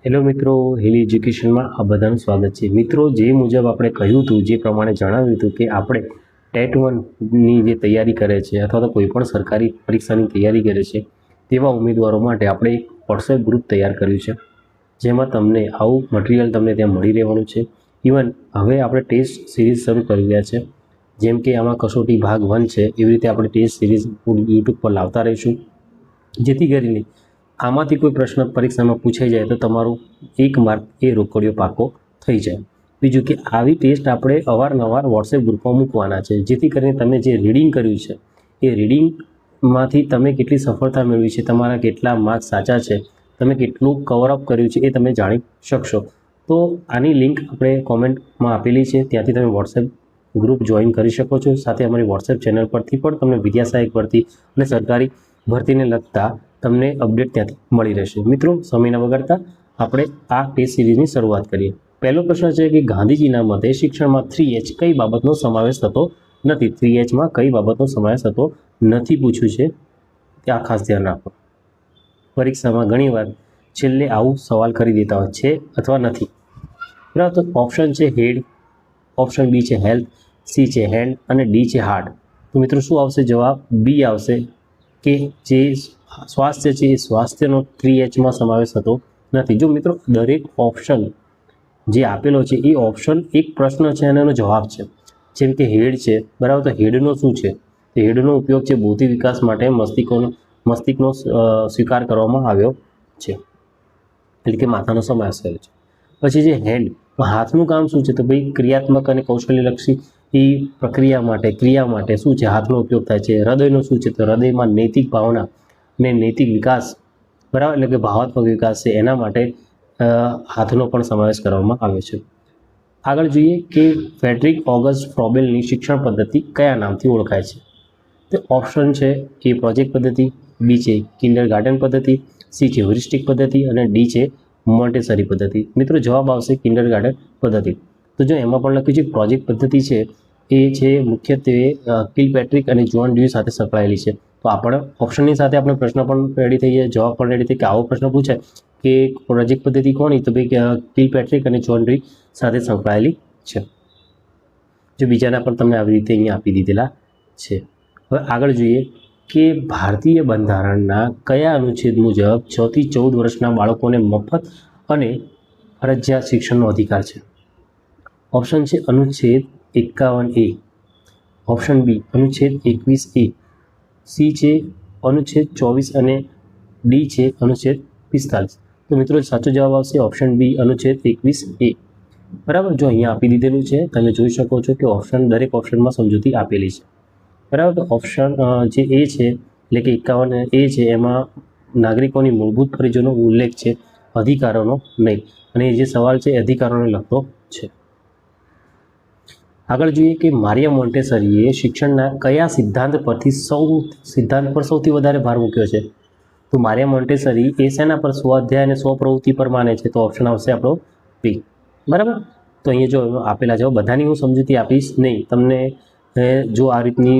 Hello મિત્રો, hill એજ્યુકેશનમાં આ બધાનું સ્વાગત છે. મિત્રો, જે મુજબ આપણે કહ્યું હતું, જે પ્રમાણે જણાવ્યું હતું કે આપણે ટેટ 1ની જે તૈયારી કરે છે અથવા તો કોઈ પણ સરકારી પરીક્ષાની તૈયારી કરે છે તેવા ઉમેદવારો માટે આપણે એક વોટ્સએપ ગ્રુપ તૈયાર કર્યું છે, જેમાં તમને આવું મટીરિયલ તમને ત્યાં મળી રહેવાનું છે. ઇવન હવે આપણે ટેસ્ટ સિરીઝ શરૂ કરી રહ્યા છે. જેમ કે આમાં કસોટી ભાગ 1 છે, એવી રીતે આપણે ટેસ્ટ સિરીઝ યુટ્યુબ પર લાવતા રહીશું, જેથી કરીને આમાંથી કોઈ પ્રશ્ન પરીક્ષામાં પૂછાઈ જાય તો તમારું 1 માર્ક એ રોકડિયો પાકો થઈ જાય. બીજું કે આવી ટેસ્ટ આપણે અવારનવાર વોટ્સએપ ગ્રુપમાં મૂકવાના છે, જેથી કરીને તમે જે રીડિંગ કર્યું છે એ રીડિંગમાંથી તમે કેટલી સફળતા મેળવી છે, તમારા કેટલા માર્ક્સ સાચા છે, તમે કેટલું કવરઅપ કર્યું છે એ તમે જાણી શકશો. તો આની લિંક આપણે કોમેન્ટમાં આપેલી છે, ત્યાંથી તમે વોટ્સએપ ગ્રુપ જોઈન કરી શકો છો. સાથે અમારી વોટ્સએપ ચેનલ પરથી પણ તમને વિદ્યા સહાયક ભરતી અને સરકારી ભરતીને લગતા તમને અપડેટ ત્યાંથી મળી રહેશે. મિત્રો, સમય ન બગાડતા આપણે આ ટેસ્ટ સિરીઝની શરૂઆત કરીએ. પહેલો પ્રશ્ન છે કે ગાંધીજીના મતે શિક્ષણમાં 3H કઈ બાબતનો સમાવેશ થતો નથી? 3Hમાં કઈ બાબતનો સમાવેશ થતો નથી પૂછ્યું છે, ત્યાં ખાસ ધ્યાન રાખો. પરીક્ષામાં ઘણીવાર છેલ્લે આવું સવાલ કરી દેતા હોય છે અથવા નથી. બરાબર, તો ઓપ્શન છે હેડ, ઓપ્શન બી છે હેલ્થ, સી છે હેન્ડ અને ડી છે હાર્ટ. તો મિત્રો શું આવશે? જવાબ બી આવશે કે જે સ્વાસ્થ્ય છે એ સ્વાસ્થ્યનો 3Hમાં સમાવેશ થતો નથી. જો મિત્રો દરેક ઓપ્શન જે આપેલો છે એ ઓપ્શન એક પ્રશ્ન છે અને એનો જવાબ છે. જેમ કે હેડ છે, બરાબર, તો હેડનો શું છે? તો હેડનો ઉપયોગ છે બૌદ્ધિક વિકાસ માટે મસ્તિષ્કનો સ્વીકાર કરવામાં આવ્યો છે, એટલે કે માથાનો સમાવેશ થયો છે. પછી જે હેન્ડ, હાથનું કામ શું છે? તો ભાઈ ક્રિયાત્મક અને કૌશલ્યલક્ષી એ પ્રક્રિયા માટે ક્રિયા માટે શું છે? હાથનો ઉપયોગ થાય છે. હૃદયનો શું છે? તો હૃદયમાં નૈતિક ભાવના ને નૈતિક વિકાસ, બરાબર, એટલે કે ભાવાત્મક વિકાસ છે, એના માટે હાથનો પણ સમાવેશ કરવામાં આવે છે. આગળ જોઈએ કે ફ્રેડરિક ઓગસ્ટ ફ્રોબેલની શિક્ષણ પદ્ધતિ કયા નામથી ઓળખાય છે? તો ઓપ્શન છે એ પ્રોજેક્ટ પદ્ધતિ, બી છે કિન્ડરગાર્ટન પદ્ધતિ, સી છે હ્યુરિસ્ટિક પદ્ધતિ અને ડી છે મોન્ટેસરી પદ્ધતિ. મિત્રો જવાબ આવશે કિન્ડરગાર્ટન પદ્ધતિ. તો જો એમાં પણ લખ્યું છે પ્રોજેક્ટ પદ્ધતિ છે એ છે મુખ્યત્વે કિલપેટ્રિક અને જ્હોન ડ્યુ સાથે સંકળાયેલી છે. તો આપણે ઓપ્શનની સાથે આપણે પ્રશ્ન પણ રેડી થઈ જાય, જવાબ પણ રેડી થઈ કે આવો પ્રશ્ન પૂછાય કે પ્રોજેક્ટ પદ્ધતિ કોની? તો ભાઈ કિલપેટ્રિક અને જ્હોન ડ્યુ સાથે સંકળાયેલી છે. જો બીજાના પણ તમને આવી રીતે અહીંયા આપી દીધેલા છે. હવે આગળ જોઈએ કે ભારતીય બંધારણના કયા અનુચ્છેદ મુજબ 6 થી 14 વર્ષના બાળકોને મફત અને ફરજિયાત શિક્ષણનો અધિકાર છે? ઓપ્શન છે અનુચ્છેદ 51A, ઓપ્શન બી અનુચ્છેદ 21A, સી છે અનુચ્છેદ 24 અને ડી છે અનુચ્છેદ 45. તો મિત્રો સાચો જવાબ આવશે ઓપ્શન બી અનુચ્છેદ 21A. બરાબર, જો અહીંયા આપી દીધેલું છે, તમે જોઈ શકો છો કે ઓપ્શન દરેક ઓપ્શનમાં સમજૂતી આપેલી છે. બરાબર, તો ઓપ્શન જે એ છે એટલે કે 51A છે એમાં નાગરિકોની મૂળભૂત ફરજોનો ઉલ્લેખ છે, અધિકારોનો નહીં, અને જે સવાલ છે અધિકારોને લગતો છે. આગળ જોઈએ કે મારિયા મોન્ટેસરીએ શિક્ષણના કયા સિદ્ધાંત પર સૌથી વધારે ભાર મૂક્યો છે? તો મારિયા મોન્ટેસરી એ શેના પર? સ્વાધ્યાય અને સ્વપ્રવૃત્તિ પર માને છે. તો ઓપ્શન આવશે આપણો બી. બરાબર, તો અહીંયા જો આપેલા છે, બધાની હું સમજૂતી આપીશ નહીં. તમને જો આ રીતની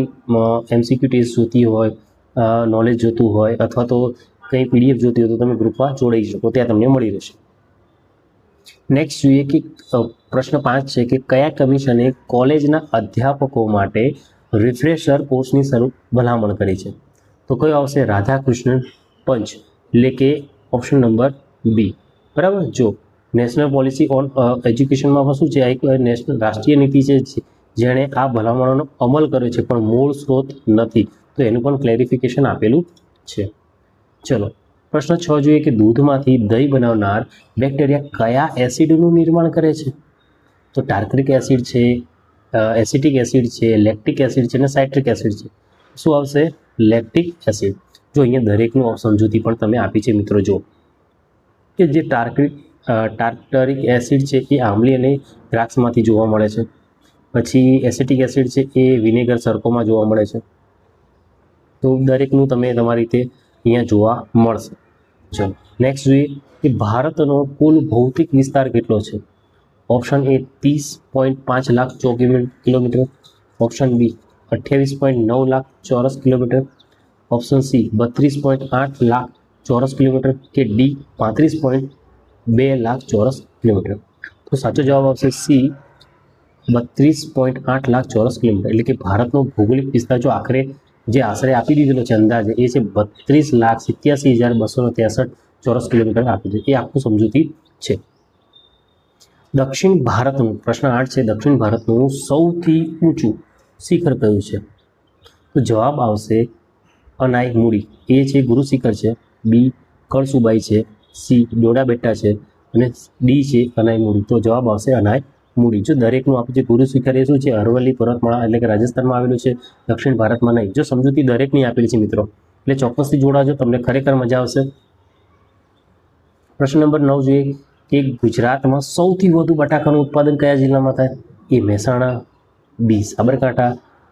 MCQ ટેસ્ટ જોતી હોય, નોલેજ જોતું હોય અથવા તો કંઈ PDF જોતી હોય તો તમે ગ્રુપમાં જોડાઈ શકો, ત્યાં તમને મળી રહેશે. નેક્સ્ટ જોઈએ કે પ્રશ્ન 5 છે કે કયા કમિશને કોલેજના અધ્યાપકો માટે રિફ્રેશર કોર્સની ભલામણ કરી છે? તો કયો આવશે? રાધાકૃષ્ણન પંચ, એટલે કે ઓપ્શન નંબર બી. બરાબર, જો નેશનલ પોલિસી ઓન એજ્યુકેશનમાં શું છે? એક નેશનલ રાષ્ટ્રીય નીતિ છે જેણે આ ભલામણોનો અમલ કર્યો છે પણ મૂળ સ્ત્રોત નથી, તો એનું પણ ક્લેરિફિકેશન આપેલું છે. ચલો પ્રશ્ન 6 જોઈએ કે દૂધમાંથી દહીં બનાવનાર બેક્ટેરિયા કયા એસિડનું નિર્માણ કરે છે? તો ટાર્ટરિક એસિડ છે, એસિટિક એસિડ છે, લેક્ટિક એસિડ છે અને સાઇટ્રિક એસિડ છે. શું આવશે? Lactic acid. જો અહીંયા દરેકનું સમજૂતી પણ તમે આપી છે મિત્રો. જો કે જે ટાર્ટરિક એસિડ છે એ આંબલી અને દ્રાક્ષમાંથી જોવા મળે છે. પછી એસિટિક એસિડ છે એ વિનેગર સરકોમાં જોવા મળે છે. તો દરેકનું તમે તમારી રીતે અહીંયા જોવા મળશે. ચલો નેક્સ્ટ જોઈએ કે ભારતનો કુલ ભૌતિક વિસ્તાર કેટલો છે? ઓપ્શન એ 30.5 લાખ ચોરસ કિલોમીટર, ઓપ્શન બી 28.9 લાખ ચોરસ કિલોમીટર, ઓપ્શન સી 32.8 લાખ ચોરસ કિલોમીટર કે ડી 35.9 2 લાખ ચોરસ કિલોમીટર. તો સાચો જવાબ આવશે સી 32.8 લાખ ચોરસ કિલોમીટર. એટલે કે ભારતનો ભૌગોલિક વિસ્તાર જો જે આશરે આપી દીધેલો છે અંદાજે એ છે 32,87,263 ચોરસ કિલોમીટર આપી છે. એ આખું સમજૂતી છે. દક્ષિણ ભારતનું પ્રશ્ન 8 છે. દક્ષિણ ભારતનું સૌથી ઊંચું શિખર કયું છે? તો જવાબ આવશે અનાઈમુડી. એ છે ગુરુ શિખર છે, બી કળસુબાઈ છે, સી ડોડા બેટ્ટા છે અને ડી છે અનાઈમુડી. તો જવાબ આવશે અનાઈમુડી. જો દરેકનું આપણું જે ગુરુ શિખર એ શું છે? અરવલ્લી પર્વતમાળા એટલે કે રાજસ્થાનમાં આવેલું છે, દક્ષિણ ભારતમાં નહીં. જો સમજૂતી દરેકની આપેલી છે મિત્રો, એટલે ચોક્કસથી જોડાજો, તમને ખરેખર મજા આવશે. પ્રશ્ન નંબર 9 જોઈએ કે ગુજરાતમાં સૌથી વધુ બટાકાનું ઉત્પાદન કયા જિલ્લામાં થાય? એ મહેસાણા, બી સાબરકાંઠા,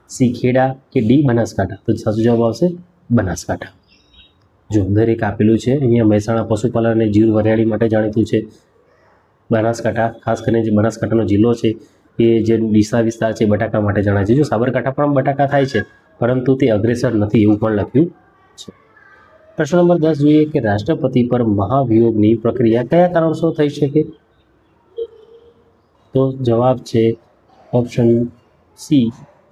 સી ખેડા કે ડી બનાસકાંઠા. તો સાચો જવાબ આવશે બનાસકાંઠા. જો દરેક આપેલું છે. અહીંયા મહેસાણા પશુપાલન અને જીવ વરિયાળી માટે જાણીતું છે. બનાસકાંઠા ખાસ કરીને જે બનાસકાંઠાનો જિલ્લો છે એ જે ડીસા વિસ્તાર છે બટાકા માટે જણાય છે. જો સાબરકાંઠા પણ બટાકા થાય છે પરંતુ તે અગ્રેસર નથી એવું પણ લખ્યું છે. પ્રશ્ન નંબર 10 જોઈએ કે રાષ્ટ્રપતિ પર મહાભિયોગની પ્રક્રિયા કયા કારણસર થઈ શકે? તો જવાબ છે ઓપ્શન સી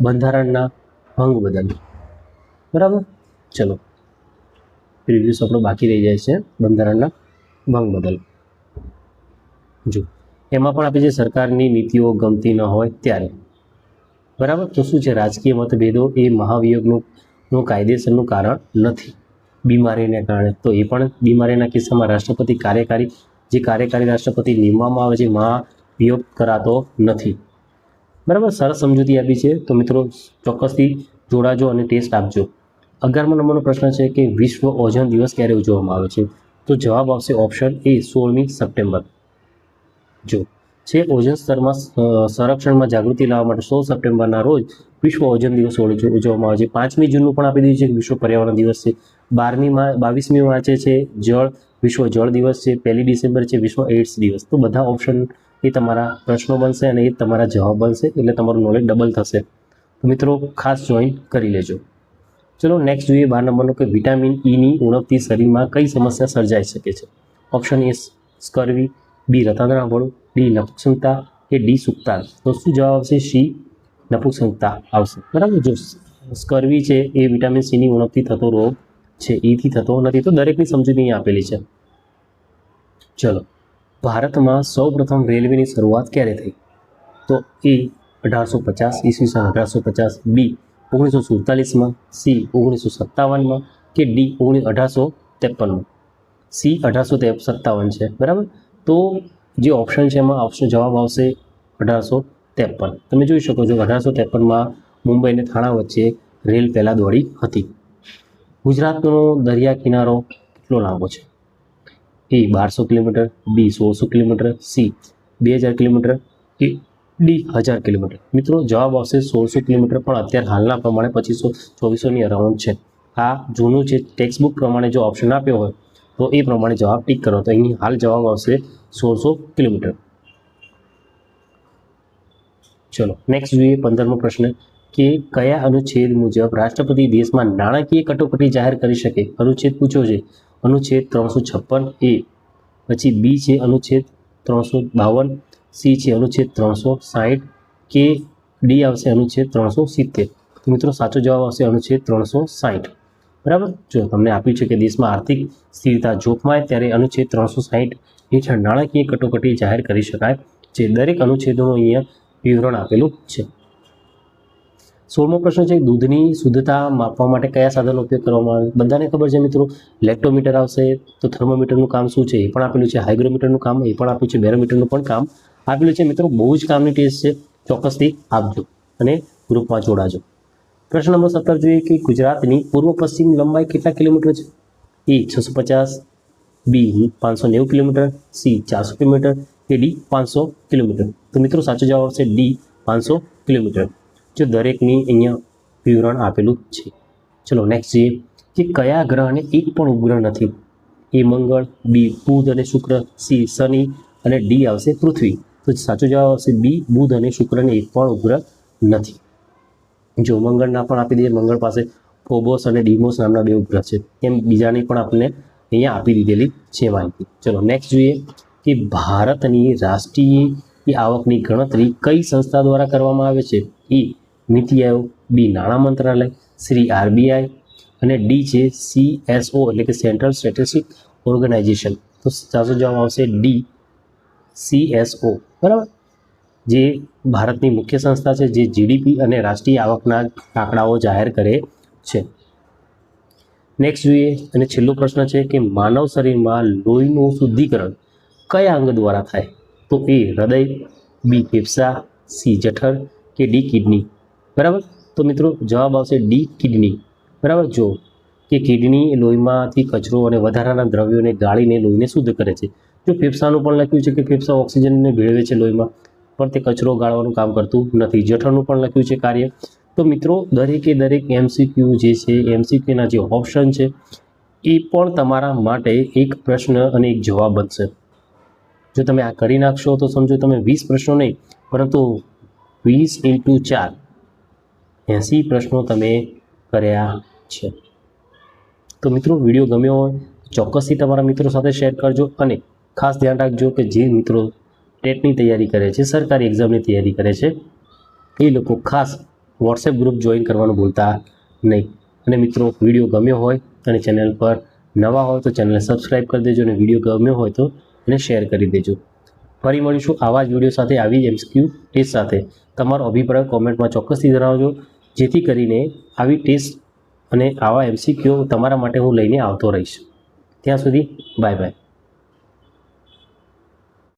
બંધારણના ભંગ બદલ. બરાબર, ચલો પ્રિવ્યુસ આપણો બાકી રહી જાય છે બંધારણના ભંગ બદલ. જો એમાં પણ આપણે જે સરકારની નીતિઓ ગમતી ન હોય ત્યારે. બરાબર, તો શું છે? રાજકીય મતભેદો એ મહાભિયોગનું કાયદેસરનું કારણ નથી. બીમારીને કારણે તો એ પણ બીમારીના કિસ્સામાં રાષ્ટ્રપતિ કાર્યકારી રાષ્ટ્રપતિ નિમવામાં આવે છે, મહાભિયોગ કરાતો નથી. બરાબર, સરસ સમજૂતી આપી છે. તો મિત્રો ચોક્કસથી જોડાજો અને ટેસ્ટ આપજો. 11મા નંબરનો પ્રશ્ન છે કે વિશ્વ ઓઝોન દિવસ ક્યારે ઉજવવામાં આવે છે? તો જવાબ આવશે ઓપ્શન એ 16મી સપ્ટેમ્બર. જો છે ઓઝોન સ્તરમાં સંરક્ષણમાં જાગૃતિ લાવવા માટે 16 સપ્ટેમ્બરના રોજ વિશ્વ ઓઝોન દિવસ ઉજવવામાં આવે છે. 5મી જૂનનું પણ આપી દીધું છે વિશ્વ પર્યાવરણ દિવસ છે. 22મી માર્ચે છે વિશ્વ જળ દિવસ છે. 1લી ડિસેમ્બર છે વિશ્વ એઇડ્સ દિવસ. તો બધા ઓપ્શન એ તમારા પ્રશ્નો બનશે અને એ તમારા જવાબ બનશે, એટલે તમારું નોલેજ ડબલ થશે. તો મિત્રો ખાસ જોઈન કરી લેજો. ચલો નેક્સ્ટ જોઈએ 12 નંબરનો કે વિટામિન ઈની ઉણપથી શરીરમાં કઈ સમસ્યા સર્જાઈ શકે છે? ઓપ્શન એ સ્કર્વી, બી રતાંતરણાપણું, ડી નપુંસકતા કે ડી સુક્તાન. તો શું જવાબ આવશે? સી નપુંસકતા આવશે. બરાબર, જો સ્કર્વી છે એ વિટામિન સીની ઉણપથી થતો રોગ છે, ઈથી થતો નથી. તો દરેકની સમજૂતી અહીં આપેલી છે. ચલો, ભારતમાં સૌપ્રથમ રેલવેની શરૂઆત ક્યારે થઈ? તો એ 1850 ઈસવીસન 1850, બી 1947માં, સી 1957માં કે ડી 1853માં. સી 1857 છે. બરાબર, તો જે ઓપ્શન છે એમાં જવાબ આવશે 1853. તમે જોઈ શકો છો 1853માં મુંબઈ અને થાણા વચ્ચે રેલ પહેલાં દોડી હતી. ગુજરાતનો દરિયા કિનારો કેટલો લાંબો છે? એ 1200 કિલોમીટર, બી 1600 કિલોમીટર, સી 2000 કિલોમીટર કે ડી 1000 કિલોમીટર. મિત્રો જવાબ આવશે 1600 કિલોમીટર, પણ અત્યારે હાલના પ્રમાણે 2500-2400ની અરાઉન્ડ છે. આ જૂનું જે ટેક્સ્ટ બુક પ્રમાણે જો ઓપ્શન આપ્યો હોય તો એ પ્રમાણે જવાબ ટીક કરો. તો અહીં હાલ જવાબ આવશે 1600 કિલોમીટર. ચલો નેક્સ્ટ જોઈએ 15મો પ્રશ્ન કે કયા અનુચ્છેદ મુજબ રાષ્ટ્રપતિ દેશમાં નાણાકીય કટોકટી જાહેર કરી શકે? અનુચ્છેદ પૂછ્યો છે. અનુચ્છેદ 356 એ, પછી બી છે અનુચ્છેદ 352, સી છે અનુચ્છેદ 360 કે ડી આવશે અનુચ્છેદ 370. તો મિત્રો સાચો જવાબ આવશે અનુચ્છેદ 360. બરાબર, જો તમને આપ્યું છે કે દેશમાં આર્થિક સ્થિરતા જોખમાય ત્યારે અનુચ્છેદ 360 હેઠળ નાણાકીય કટોકટી જાહેર કરી શકાય છે. દરેક અનુચ્છેદોનું અહીંયા વિવરણ આપેલું છે. 16મો પ્રશ્ન છે દૂધની શુદ્ધતા માપવા માટે કયા સાધનનો ઉપયોગ કરવામાં આવે? બધાને ખબર છે મિત્રો, લેક્ટોમીટર આવશે. તો થર્મોમીટરનું કામ શું છે એ પણ આપેલું છે. હાઇગ્રોમીટરનું કામ એ પણ આપ્યું છે. બેરોમીટરનું પણ કામ આપેલું છે. મિત્રો બહુ જ કામની ટેસ્ટ છે, ચોક્કસથી આપજો અને ગ્રુપમાં જોડાજો. પ્રશ્ન નંબર 17 જોઈએ કે ગુજરાતની પૂર્વ પશ્ચિમ લંબાઈ કેટલા કિલોમીટર છે? એ 650, બી 590 કિલોમીટર, સી 400 કિલોમીટર કે ડી 500 કિલોમીટર. તો મિત્રો સાચો જવાબ આવશે ડી 500 કિલોમીટર. જો દરેકની અહીંયા વિવરણ આપેલું છે. ચલો નેક્સ્ટ જોઈએ કે કયા ગ્રહને એક પણ ઉપગ્રહ નથી? એ મંગળ, બી બુધ અને શુક્ર, સી શનિ અને ડી આવશે પૃથ્વી. તો સાચો જવાબ આવશે બી બુધ અને શુક્રને એક પણ ઉપગ્રહ નથી. જો મંગળના પણ આપી દઈએ, મંગળ પાસે ફોબોસ અને ડીમોસ નામના 2 ઉપગ્રહ છે. એમ બીજાની પણ આપણને અહીંયા આપી દીધેલી છે માહિતી. ચલો નેક્સ્ટ જોઈએ કે ભારતની રાષ્ટ્રીય આવકની ગણતરી કઈ સંસ્થા દ્વારા કરવામાં આવે છે? એ નીતિ આયોગ, બી નાણાં મંત્રાલય, શ્રી RBI અને ડી છે CSO એટલે કે સેન્ટ્રલ સ્ટેટિસ્ટિક ઓર્ગેનાઇઝેશન. તો સાચો જવાબ આવશે ડી CSO. બરાબર, જે ભારતની મુખ્ય સંસ્થા છે જે જીડીપી અને રાષ્ટ્રીય આવકના આંકડાઓ જાહેર કરે છે. નેક્સ્ટ જોઈએ અને છેલ્લો પ્રશ્ન છે કે માનવ શરીરમાં લોહીનું શુદ્ધિકરણ કયા અંગ દ્વારા થાય? તો એ હૃદય, બી ફેફસા, સી જઠર કે ડી કિડની. બરાબર, તો મિત્રો જવાબ આવશે ડી કિડની. બરાબર, જો કે કિડની લોહીમાંથી કચરો અને વધારાના દ્રવ્યોને ગાળીને લોહીને શુદ્ધ કરે છે. જો ફેફસાનું પણ લખ્યું છે કે ફેફસા ઓક્સિજનને ભેળવે છે લોહીમાં, પણ તે કચરો ગાળવાનું કામ કરતું નથી. જઠરનું પણ લખ્યું છે કાર્ય. તો મિત્રો દરેકે દરેક MCQ જે છે, MCQના જે ઓપ્શન છે એ પણ તમારા માટે એક પ્રશ્ન અને એક જવાબ બનશે. જો તમે આ કરી નાખશો તો સમજો તમે 20 પ્રશ્નો નહીં, પરંતુ 20 × 4 80 પ્રશ્નો તમે કર્યા છે. તો મિત્રો વિડીયો ગમ્યો હોય ચોક્કસથી તમારા મિત્રો સાથે શેર કરજો અને ખાસ ધ્યાન રાખજો કે જે મિત્રો ટેટની તૈયારી કરે છે, સરકારી એક્ઝામની તૈયારી કરે છે, એ લોકો ખાસ વોટ્સએપ ગ્રુપ જોઈન કરવાનું ભૂલતા નહીં. અને મિત્રો વિડીયો ગમ્યો હોય અને ચેનલ પર નવા હોય તો ચેનલને સબસ્ક્રાઈબ કરી દેજો અને વિડીયો ગમ્યો હોય તો એને શેર કરી દેજો. ફરી મળીશું આવા જ વિડીયો સાથે, આવી MCQ ટેસ્ટ સાથે. તમારો અભિપ્રાય કોમેન્ટમાં ચોક્કસથી જણાવજો, જેથી કરીને આવી ટેસ્ટ અને આવા MCQ તમારા માટે હું લઈને આવતો રહીશ. ત્યાં સુધી બાય બાય.